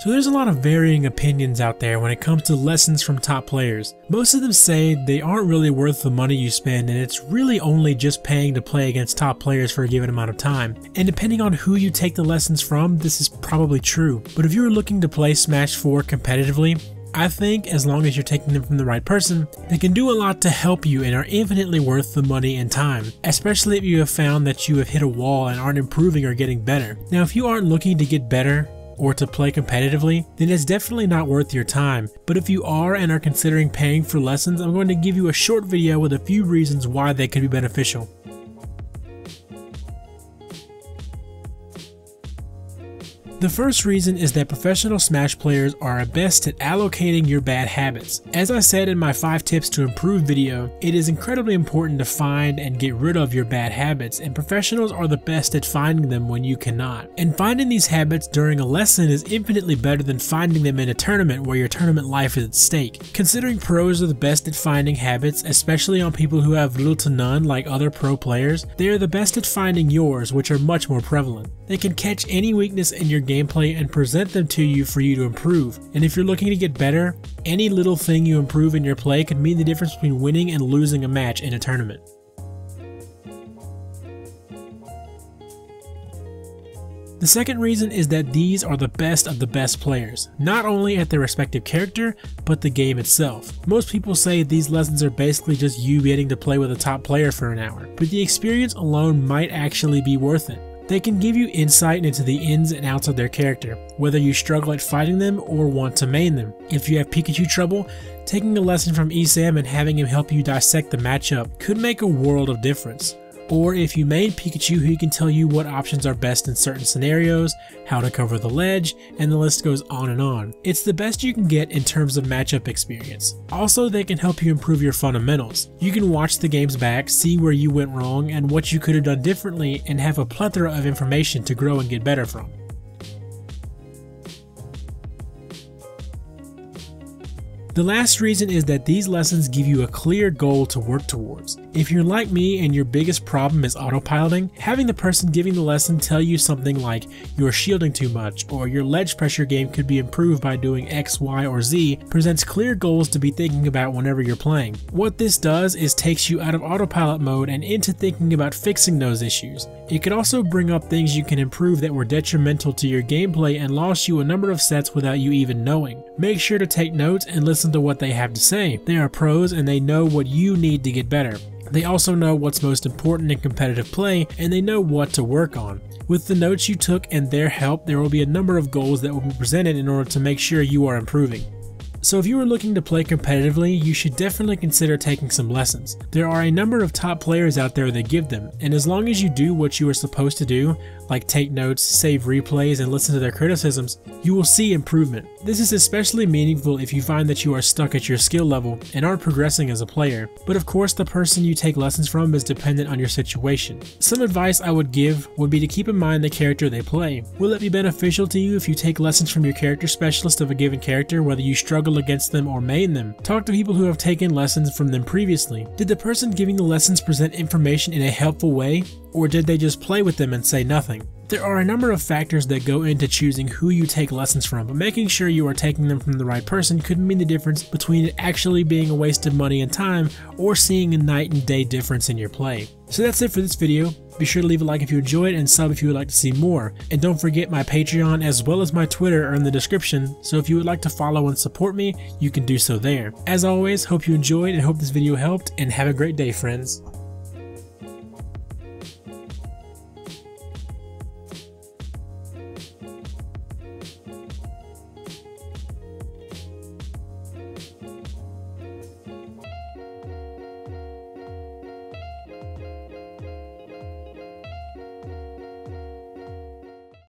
So there's a lot of varying opinions out there when it comes to lessons from top players. Most of them say they aren't really worth the money you spend, and it's really only just paying to play against top players for a given amount of time. And depending on who you take the lessons from, this is probably true. But if you're looking to play Smash 4 competitively, I think as long as you're taking them from the right person, they can do a lot to help you and are infinitely worth the money and time, especially if you have found that you have hit a wall and aren't improving or getting better. Now, if you aren't looking to get better or to play competitively, then it's definitely not worth your time. But if you are and are considering paying for lessons, I'm going to give you a short video with a few reasons why they could be beneficial. The first reason is that professional Smash players are best at allocating your bad habits. As I said in my 5 tips to improve video, it is incredibly important to find and get rid of your bad habits, and professionals are the best at finding them when you cannot. And finding these habits during a lesson is infinitely better than finding them in a tournament where your tournament life is at stake. Considering pros are the best at finding habits, especially on people who have little to none like other pro players, they are the best at finding yours, which are much more prevalent. They can catch any weakness in your gameplay and present them to you for you to improve. And if you're looking to get better, any little thing you improve in your play could mean the difference between winning and losing a match in a tournament. The second reason is that these are the best of the best players, not only at their respective character, but the game itself. Most people say these lessons are basically just you getting to play with a top player for an hour, but the experience alone might actually be worth it. They can give you insight into the ins and outs of their character, whether you struggle at fighting them or want to main them. If you have Pikachu trouble, taking a lesson from Esam and having him help you dissect the matchup could make a world of difference. Or if you main Pikachu, he can tell you what options are best in certain scenarios, how to cover the ledge, and the list goes on and on. It's the best you can get in terms of matchup experience. Also, they can help you improve your fundamentals. You can watch the games back, see where you went wrong and what you could have done differently, and have a plethora of information to grow and get better from. The last reason is that these lessons give you a clear goal to work towards. If you're like me and your biggest problem is autopiloting, having the person giving the lesson tell you something like you're shielding too much or your ledge pressure game could be improved by doing X, Y, or Z presents clear goals to be thinking about whenever you're playing. What this does is takes you out of autopilot mode and into thinking about fixing those issues. It could also bring up things you can improve that were detrimental to your gameplay and lost you a number of sets without you even knowing. Make sure to take notes and listen to what they have to say. They are pros and they know what you need to get better. They also know what's most important in competitive play and they know what to work on. With the notes you took and their help, there will be a number of goals that will be presented in order to make sure you are improving. So if you are looking to play competitively, you should definitely consider taking some lessons. There are a number of top players out there that give them, and as long as you do what you are supposed to do, like take notes, save replays, and listen to their criticisms, you will see improvement. This is especially meaningful if you find that you are stuck at your skill level and aren't progressing as a player. But of course, the person you take lessons from is dependent on your situation. Some advice I would give would be to keep in mind the character they play. Will it be beneficial to you if you take lessons from your character specialist of a given character, whether you struggle against them or main them? Talk to people who have taken lessons from them previously. Did the person giving the lessons present information in a helpful way, or did they just play with them and say nothing? There are a number of factors that go into choosing who you take lessons from, but making sure you are taking them from the right person could mean the difference between it actually being a waste of money and time or seeing a night and day difference in your play. So that's it for this video. Be sure to leave a like if you enjoyed and sub if you would like to see more. And don't forget my Patreon as well as my Twitter are in the description, so if you would like to follow and support me, you can do so there. As always, hope you enjoyed and hope this video helped, and have a great day, friends.